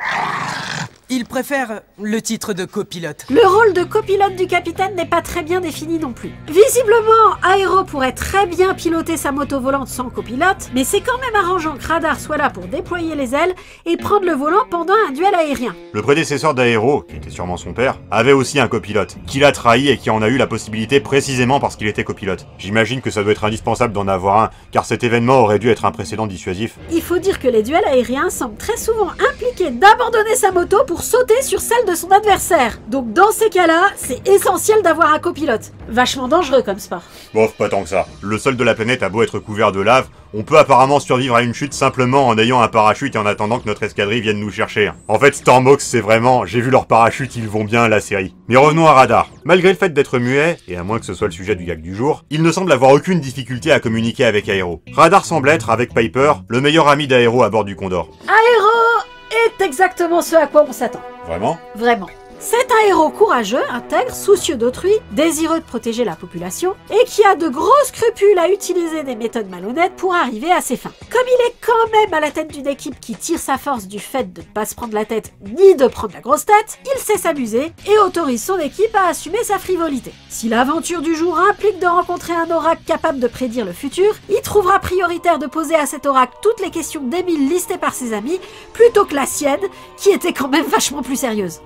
Speaker 6: Il préfère le titre de copilote.
Speaker 1: Le rôle de copilote du capitaine n'est pas très bien défini non plus. Visiblement, Aero pourrait très bien piloter sa moto volante sans copilote, mais c'est quand même arrangeant que Radar soit là pour déployer les ailes et prendre le volant pendant un duel aérien.
Speaker 2: Le prédécesseur d'Aero, qui était sûrement son père, avait aussi un copilote, qui l'a trahi et qui en a eu la possibilité précisément parce qu'il était copilote. J'imagine que ça doit être indispensable d'en avoir un, car cet événement aurait dû être un précédent dissuasif.
Speaker 1: Il faut dire que les duels aériens semblent très souvent impliquer d'abandonner sa moto pour sauter sur celle de son adversaire. Donc dans ces cas-là, c'est essentiel d'avoir un copilote. Vachement dangereux comme sport.
Speaker 2: Bof, pas tant que ça. Le sol de la planète a beau être couvert de lave, on peut apparemment survivre à une chute simplement en ayant un parachute et en attendant que notre escadrille vienne nous chercher. En fait, Stormox, c'est vraiment, j'ai vu leurs parachutes, ils vont bien, la série. Mais revenons à Radar. Malgré le fait d'être muet, et à moins que ce soit le sujet du gag du jour, il ne semble avoir aucune difficulté à communiquer avec Aero. Radar semble être, avec Piper, le meilleur ami d'Aero à bord du Condor.
Speaker 1: Aero est exactement ce à quoi on s'attend.
Speaker 2: Vraiment ?
Speaker 1: Vraiment. C'est un héros courageux, intègre, soucieux d'autrui, désireux de protéger la population, et qui a de gros scrupules à utiliser des méthodes malhonnêtes pour arriver à ses fins. Comme il est quand même à la tête d'une équipe qui tire sa force du fait de ne pas se prendre la tête ni de prendre la grosse tête, il sait s'amuser et autorise son équipe à assumer sa frivolité. Si l'aventure du jour implique de rencontrer un oracle capable de prédire le futur, il trouvera prioritaire de poser à cet oracle toutes les questions débiles listées par ses amis, plutôt que la sienne, qui était quand même vachement plus sérieuse.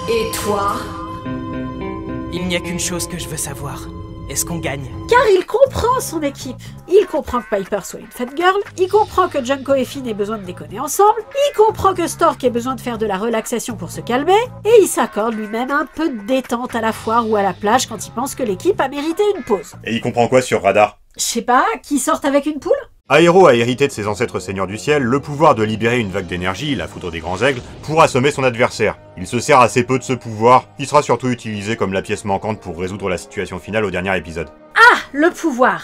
Speaker 5: Et toi?
Speaker 6: Il n'y a qu'une chose que je veux savoir. Est-ce qu'on gagne?
Speaker 1: Car il comprend son équipe. Il comprend que Piper soit une fat girl, il comprend que Junko et Finn aient besoin de déconner ensemble, il comprend que Stork ait besoin de faire de la relaxation pour se calmer, et il s'accorde lui-même un peu de détente à la foire ou à la plage quand il pense que l'équipe a mérité une pause.
Speaker 2: Et il comprend quoi sur Radar ?
Speaker 1: Je sais pas, qui sortent avec une poule?
Speaker 2: Aero a hérité de ses ancêtres seigneurs du ciel le pouvoir de libérer une vague d'énergie, la foudre des grands aigles, pour assommer son adversaire. Il se sert assez peu de ce pouvoir, qui sera surtout utilisé comme la pièce manquante pour résoudre la situation finale au dernier épisode.
Speaker 1: Ah, le pouvoir.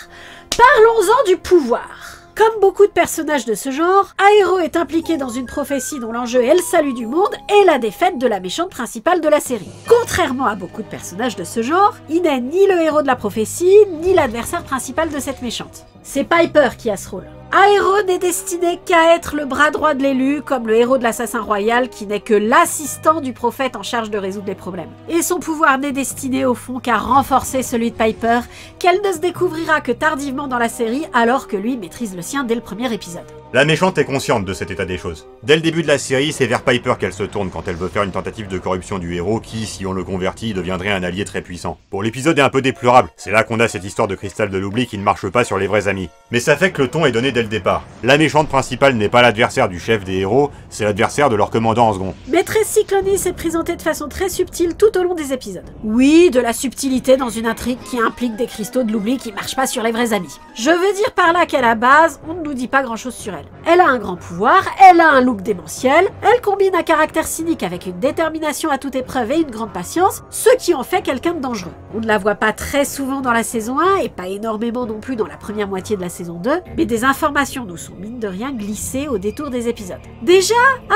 Speaker 1: Parlons-en du pouvoir. Comme beaucoup de personnages de ce genre, Aero est impliqué dans une prophétie dont l'enjeu est le salut du monde et la défaite de la méchante principale de la série. Contrairement à beaucoup de personnages de ce genre, il n'est ni le héros de la prophétie, ni l'adversaire principal de cette méchante. C'est Piper qui a ce rôle. Aero n'est destiné qu'à être le bras droit de l'élu, comme le héros de l'assassin royal qui n'est que l'assistant du prophète en charge de résoudre les problèmes. Et son pouvoir n'est destiné au fond qu'à renforcer celui de Piper, qu'elle ne se découvrira que tardivement dans la série alors que lui maîtrise le sien dès le premier épisode.
Speaker 2: La méchante est consciente de cet état des choses. Dès le début de la série, c'est vers Piper qu'elle se tourne quand elle veut faire une tentative de corruption du héros qui, si on le convertit, deviendrait un allié très puissant. Bon, l'épisode est un peu déplorable, c'est là qu'on a cette histoire de cristal de l'oubli qui ne marche pas sur les vrais amis. Mais ça fait que le ton est donné dès le départ. La méchante principale n'est pas l'adversaire du chef des héros, c'est l'adversaire de leur commandant en second.
Speaker 1: Maîtresse Cyclonis est présentée de façon très subtile tout au long des épisodes. Oui, de la subtilité dans une intrigue qui implique des cristaux de l'oubli qui marchent pas sur les vrais amis. Je veux dire par là qu'à la base, on ne nous dit pas grand chose sur elle. Elle a un grand pouvoir, elle a un look démentiel, elle combine un caractère cynique avec une détermination à toute épreuve et une grande patience, ce qui en fait quelqu'un de dangereux. On ne la voit pas très souvent dans la saison 1 et pas énormément non plus dans la première moitié de la saison 2, mais des informations nous sont mine de rien glissées au détour des épisodes. Déjà,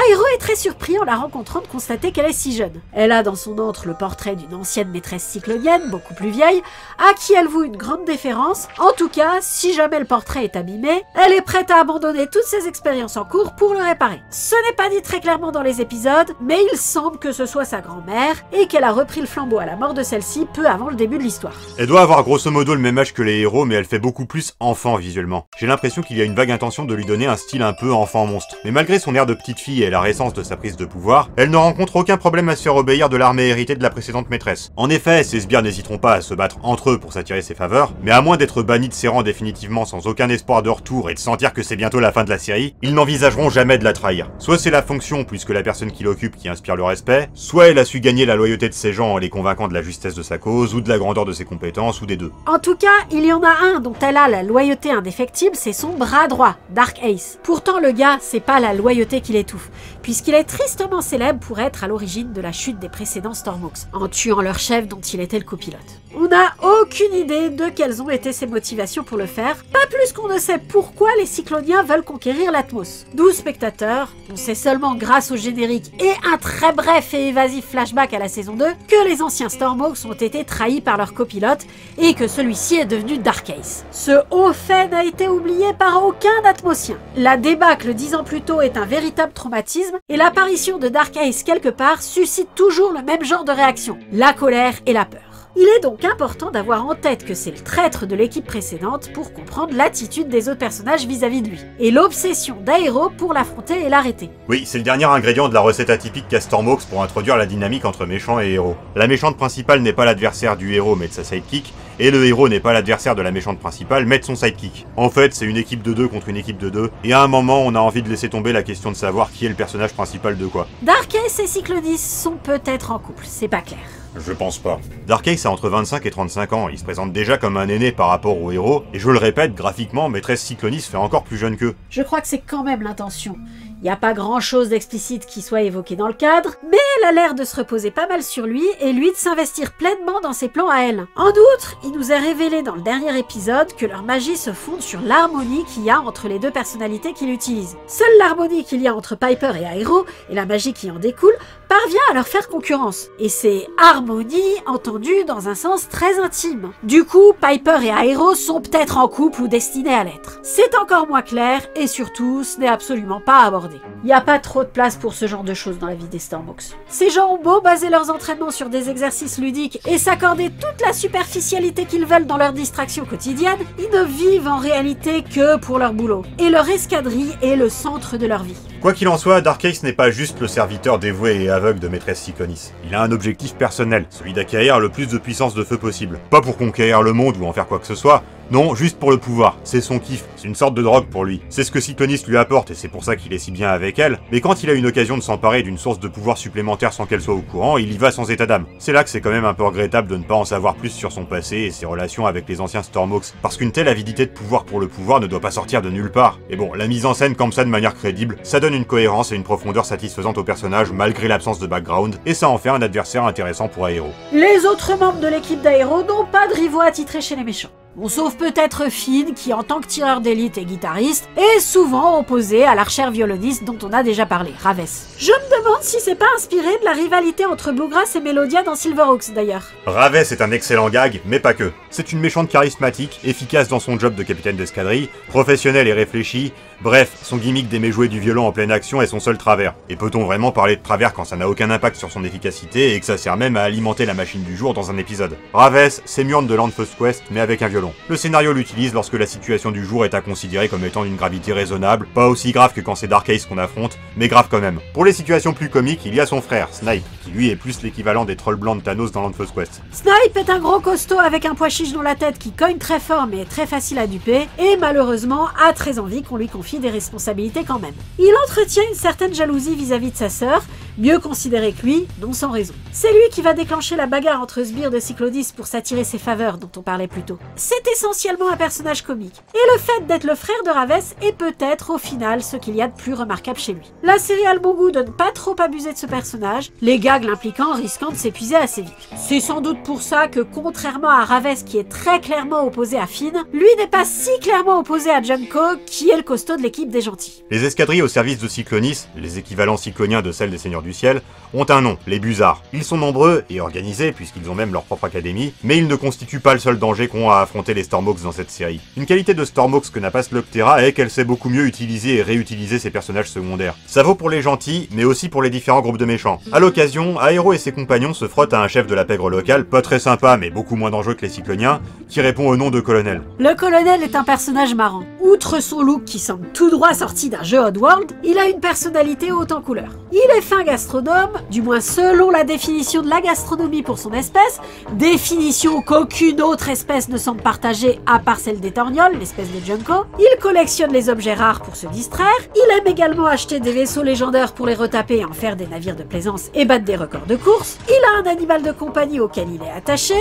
Speaker 1: Aero est très surpris en la rencontrant de constater qu'elle est si jeune. Elle a dans son antre le portrait d'une ancienne maîtresse cyclonienne, beaucoup plus vieille, à qui elle voue une grande déférence. En tout cas, si jamais le portrait est abîmé, elle est prête à abandonner toutes ses expériences en cours pour le réparer. Ce n'est pas dit très clairement dans les épisodes, mais il semble que ce soit sa grand-mère et qu'elle a repris le flambeau à la mort de celle-ci peu avant le début de l'histoire.
Speaker 2: Elle doit avoir grosso modo le même âge que les héros, mais elle fait beaucoup plus enfant visuellement. J'ai l'impression qu'il y a une vague intention de lui donner un style un peu enfant-monstre. Mais malgré son air de petite fille et la récence de sa prise de pouvoir, elle ne rencontre aucun problème à se faire obéir de l'armée héritée de la précédente maîtresse. En effet, ses sbires n'hésiteront pas à se battre entre eux pour s'attirer ses faveurs, mais à moins d'être bannis de ses rangs définitivement sans aucun espoir de retour et de sentir que c'est bientôt la fin de la série, ils n'envisageront jamais de la trahir. Soit c'est la fonction plus que la personne qui l'occupe qui inspire le respect, soit elle a su gagner la loyauté de ses gens en les convainquant de la justesse de sa cause ou de la grandeur de ses compétences ou des deux.
Speaker 1: En tout cas, il y en a un dont elle a la loyauté indéfectible, c'est son bras droit, Dark Ace. Pourtant le gars, c'est pas la loyauté qui l'étouffe, puisqu'il est tristement célèbre pour être à l'origine de la chute des précédents Stormhawks, en tuant leur chef dont il était le copilote. On n'a aucune idée de quelles ont été ses motivations pour le faire, pas plus qu'on ne sait pourquoi les Cycloniens veulent conquérir l'Atmos. 12 spectateurs, on sait seulement grâce au générique et un très bref et évasif flashback à la saison 2 que les anciens Stormhawks ont été trahis par leur copilote et que celui-ci est devenu Dark Ace. Ce haut fait n'a été oublié par aucun Atmosien. La débâcle 10 ans plus tôt est un véritable traumatisme et l'apparition de Dark Ace quelque part suscite toujours le même genre de réaction, la colère et la peur. Il est donc important d'avoir en tête que c'est le traître de l'équipe précédente pour comprendre l'attitude des autres personnages vis-à-vis de lui, et l'obsession d'Aero pour l'affronter et l'arrêter.
Speaker 2: Oui, c'est le dernier ingrédient de la recette atypique qu'a Stormhawks pour introduire la dynamique entre méchants et héros. La méchante principale n'est pas l'adversaire du héros mais de sa sidekick, et le héros n'est pas l'adversaire de la méchante principale mais de son sidekick. En fait, c'est une équipe de 2 contre une équipe de 2, et à un moment on a envie de laisser tomber la question de savoir qui est le personnage principal de quoi.
Speaker 1: Dark Ace et Cyclonis sont peut-être en couple, c'est pas clair.
Speaker 2: Je pense pas. Dark Ace a entre 25 et 35 ans, il se présente déjà comme un aîné par rapport au héros, et je le répète, graphiquement, Maîtresse Cyclonis fait encore plus jeune qu'eux.
Speaker 1: Je crois que c'est quand même l'intention. Il n'y a pas grand chose d'explicite qui soit évoqué dans le cadre, mais elle a l'air de se reposer pas mal sur lui et lui de s'investir pleinement dans ses plans à elle. En outre, il nous est révélé dans le dernier épisode que leur magie se fonde sur l'harmonie qu'il y a entre les deux personnalités qu'il utilise. Seule l'harmonie qu'il y a entre Piper et Aero, et la magie qui en découle, parvient à leur faire concurrence. Et c'est harmonie entendue dans un sens très intime. Du coup, Piper et Aero sont peut-être en couple ou destinés à l'être. C'est encore moins clair et surtout, ce n'est absolument pas abordé. Il n'y a pas trop de place pour ce genre de choses dans la vie des Stormhawks. Ces gens ont beau baser leurs entraînements sur des exercices ludiques et s'accorder toute la superficialité qu'ils veulent dans leurs distractions quotidiennes, ils ne vivent en réalité que pour leur boulot. Et leur escadrille est le centre de leur vie.
Speaker 2: Quoi qu'il en soit, Dark Ace n'est pas juste le serviteur dévoué et aveugle de Maîtresse Cyclonis. Il a un objectif personnel, celui d'acquérir le plus de puissance de feu possible. Pas pour conquérir le monde ou en faire quoi que ce soit, non, juste pour le pouvoir. C'est son kiff, c'est une sorte de drogue pour lui. C'est ce que Cyclonis lui apporte et c'est pour ça qu'il est si bien avec elle, mais quand il a une occasion de s'emparer d'une source de pouvoir supplémentaire sans qu'elle soit au courant, il y va sans état d'âme. C'est là que c'est quand même un peu regrettable de ne pas en savoir plus sur son passé et ses relations avec les anciens Stormhawks, parce qu'une telle avidité de pouvoir pour le pouvoir ne doit pas sortir de nulle part. Et bon, la mise en scène comme ça de manière crédible, ça donne une cohérence et une profondeur satisfaisante au personnage malgré l'absence de background, et ça en fait un adversaire intéressant pour Aero.
Speaker 1: Les autres membres de l'équipe d'Aero n'ont pas de rivaux attitrés chez les méchants. On sauve peut-être Finn, qui en tant que tireur d'élite et guitariste, est souvent opposé à l'archère violoniste dont on a déjà parlé, Raves. Je me demande si c'est pas inspiré de la rivalité entre Bluegrass et Melodia dans Silverhawks d'ailleurs.
Speaker 2: Raves est un excellent gag, mais pas que. C'est une méchante charismatique, efficace dans son job de capitaine d'escadrille, professionnelle et réfléchie, bref, son gimmick d'aimer jouer du violon en pleine action est son seul travers. Et peut-on vraiment parler de travers quand ça n'a aucun impact sur son efficacité et que ça sert même à alimenter la machine du jour dans un épisode? Raves, c'est Mjorn de Land First Quest, mais avec un violon. Le scénario l'utilise lorsque la situation du jour est à considérer comme étant d'une gravité raisonnable, pas aussi grave que quand c'est Dark Ace qu'on affronte, mais grave quand même. Pour les situations plus comiques, il y a son frère, Snipe, qui lui est plus l'équivalent des trolls blancs de Thanos dans Land First Quest.
Speaker 1: Snipe est un gros costaud avec un pois chiche dans la tête qui cogne très fort mais est très facile à duper, et malheureusement a très envie qu'on lui confie des responsabilités quand même. Il entretient une certaine jalousie vis-à-vis de sa sœur, mieux considéré que lui, non sans raison. C'est lui qui va déclencher la bagarre entre Sbire de Cyclodis pour s'attirer ses faveurs dont on parlait plus tôt. C'est essentiellement un personnage comique, et le fait d'être le frère de Ravès est peut-être au final ce qu'il y a de plus remarquable chez lui. La série a le bon goût de ne pas trop abuser de ce personnage, les gags l'impliquant risquant de s'épuiser assez vite. C'est sans doute pour ça que contrairement à Ravès qui est très clairement opposé à Finn, lui n'est pas si clairement opposé à Junko qui est le costaud de l'équipe des gentils.
Speaker 2: Les escadrilles au service de Cyclonis, les équivalents cycloniens de celles des Seigneurs du Ciel, ont un nom, les Busards. Ils sont nombreux et organisés puisqu'ils ont même leur propre académie, mais ils ne constituent pas le seul danger qu'ont à affronter les Stormhawks dans cette série. Une qualité de Stormhawks que n'a pas Slugterra est qu'elle sait beaucoup mieux utiliser et réutiliser ses personnages secondaires. Ça vaut pour les gentils, mais aussi pour les différents groupes de méchants. À l'occasion, Aero et ses compagnons se frottent à un chef de la pègre locale, pas très sympa mais beaucoup moins dangereux que les cycloniens, qui répond au nom de Colonel.
Speaker 1: Le colonel est un personnage marrant. Outre son look qui semble tout droit sorti d'un jeu Oddworld, il a une personnalité haute en couleurs. Il est fin gastronome, du moins selon la définition de la gastronomie pour son espèce, définition qu'aucune autre espèce ne semble partager à part celle des Torgnols, l'espèce de Junko. Il collectionne les objets rares pour se distraire, il aime également acheter des vaisseaux légendaires pour les retaper et en faire des navires de plaisance et battre des records de course, il a un animal de compagnie auquel il est attaché,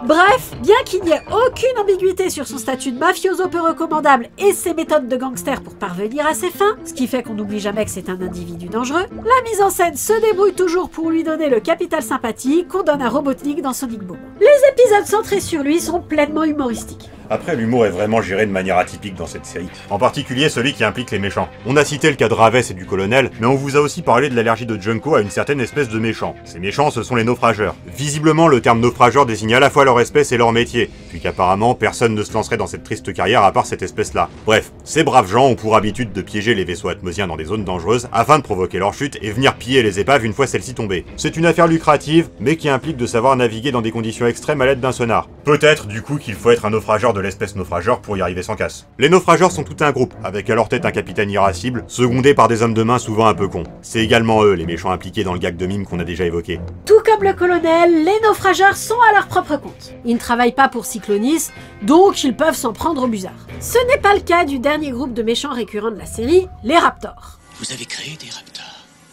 Speaker 1: bref, bien qu'il n'y ait aucune ambiguïté sur son statut de mafioso peu recommandable et ses méthodes de gangster pour parvenir à ses fins, ce qui fait qu'on n'oublie jamais que c'est un individu dangereux, la mise en scène se débrouille toujours pour lui donner le capital sympathie qu'on donne à Robotnik dans Sonic Boom. Les épisodes centrés sur lui sont pleinement humoristiques.
Speaker 2: Après, l'humour est vraiment géré de manière atypique dans cette série, en particulier celui qui implique les méchants. On a cité le cas de Ravès et du colonel, mais on vous a aussi parlé de l'allergie de Junko à une certaine espèce de méchant. Ces méchants, ce sont les naufrageurs. Visiblement, le terme naufrageur désigne à la fois leur espèce et leur métier, puis qu'apparemment, personne ne se lancerait dans cette triste carrière à part cette espèce-là. Bref, ces braves gens ont pour habitude de piéger les vaisseaux atmosiens dans des zones dangereuses afin de provoquer leur chute et venir piller les épaves une fois celles-ci tombées. C'est une affaire lucrative, mais qui implique de savoir naviguer dans des conditions extrêmes à l'aide d'un sonar. Peut-être, du coup, qu'il faut être un naufrageur de l'espèce naufrageur pour y arriver sans casse. Les naufrageurs sont tout un groupe, avec à leur tête un capitaine irascible, secondé par des hommes de main souvent un peu cons. C'est également eux, les méchants impliqués dans le gag de mime qu'on a déjà évoqué.
Speaker 1: Tout comme le colonel, les naufrageurs sont à leur propre compte. Ils ne travaillent pas pour Cyclonis, donc ils peuvent s'en prendre aux busards. Ce n'est pas le cas du dernier groupe de méchants récurrents de la série, les Raptors.
Speaker 3: Vous avez créé des raptors?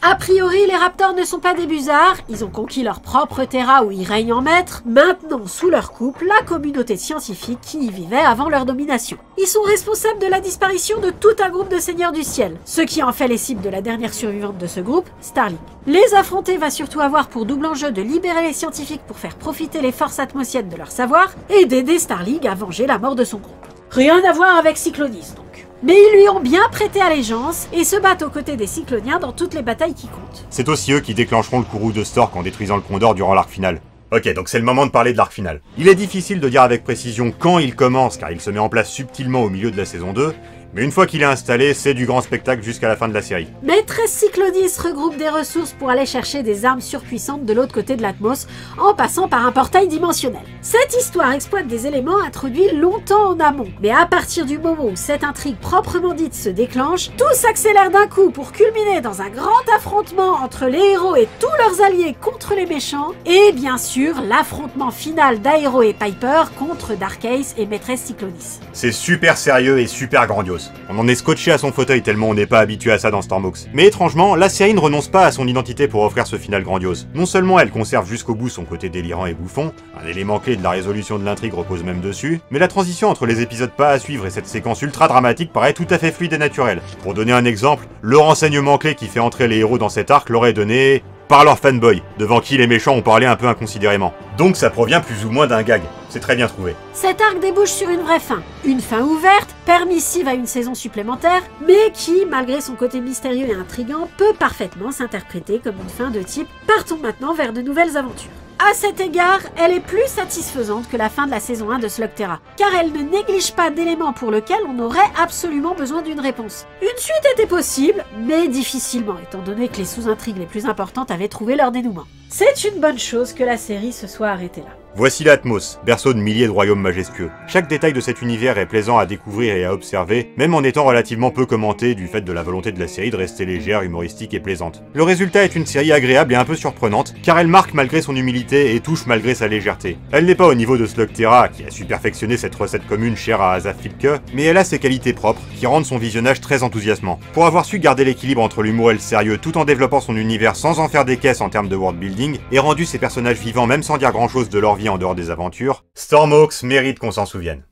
Speaker 1: A priori, les Raptors ne sont pas des busards, ils ont conquis leur propre terra où ils règnent en maître, maintenant sous leur coupe la communauté scientifique qui y vivait avant leur domination. Ils sont responsables de la disparition de tout un groupe de seigneurs du ciel, ce qui en fait les cibles de la dernière survivante de ce groupe, Starling. Les affronter va surtout avoir pour double enjeu de libérer les scientifiques pour faire profiter les forces atmosiennes de leur savoir, et d'aider Starling à venger la mort de son groupe. Rien à voir avec Cyclonis donc. Mais ils lui ont bien prêté allégeance et se battent aux côtés des Cycloniens dans toutes les batailles qui comptent.
Speaker 2: C'est aussi eux qui déclencheront le courroux de Stork en détruisant le Condor durant l'arc final. Ok, donc c'est le moment de parler de l'arc final. Il est difficile de dire avec précision quand il commence car il se met en place subtilement au milieu de la saison 2, mais une fois qu'il est installé, c'est du grand spectacle jusqu'à la fin de la série.
Speaker 1: Maîtresse Cyclonis regroupe des ressources pour aller chercher des armes surpuissantes de l'autre côté de l'Atmos, en passant par un portail dimensionnel. Cette histoire exploite des éléments introduits longtemps en amont, mais à partir du moment où cette intrigue proprement dite se déclenche, tout s'accélère d'un coup pour culminer dans un grand affrontement entre les héros et tous leurs alliés contre les méchants, et bien sûr l'affrontement final d'Aero et Piper contre Dark Ace et Maîtresse Cyclonis.
Speaker 2: C'est super sérieux et super grandiose. On en est scotché à son fauteuil tellement on n'est pas habitué à ça dans Stormhawks. Mais étrangement, la série ne renonce pas à son identité pour offrir ce final grandiose. Non seulement elle conserve jusqu'au bout son côté délirant et bouffon, un élément clé de la résolution de l'intrigue repose même dessus, mais la transition entre les épisodes pas à suivre et cette séquence ultra dramatique paraît tout à fait fluide et naturelle. Pour donner un exemple, le renseignement clé qui fait entrer les héros dans cet arc l'aurait donné par leur fanboy, devant qui les méchants ont parlé un peu inconsidérément. Donc ça provient plus ou moins d'un gag. C'est très bien trouvé.
Speaker 1: Cet arc débouche sur une vraie fin. Une fin ouverte, permissive à une saison supplémentaire, mais qui, malgré son côté mystérieux et intriguant, peut parfaitement s'interpréter comme une fin de type « Partons maintenant vers de nouvelles aventures ». À cet égard, elle est plus satisfaisante que la fin de la saison 1 de Slugterra, car elle ne néglige pas d'éléments pour lesquels on aurait absolument besoin d'une réponse. Une suite était possible, mais difficilement, étant donné que les sous-intrigues les plus importantes avaient trouvé leur dénouement. C'est une bonne chose que la série se soit arrêtée là.
Speaker 2: Voici l'Atmos, berceau de milliers de royaumes majestueux. Chaque détail de cet univers est plaisant à découvrir et à observer, même en étant relativement peu commenté du fait de la volonté de la série de rester légère, humoristique et plaisante. Le résultat est une série agréable et un peu surprenante, car elle marque malgré son humilité et touche malgré sa légèreté. Elle n'est pas au niveau de Slugterra, qui a su perfectionner cette recette commune chère à Asaf Filke, mais elle a ses qualités propres, qui rendent son visionnage très enthousiasmant. Pour avoir su garder l'équilibre entre l'humour et le sérieux tout en développant son univers sans en faire des caisses en termes de world building, et rendu ses personnages vivants même sans dire grand chose de leur vie en dehors des aventures, Stormhawks mérite qu'on s'en souvienne.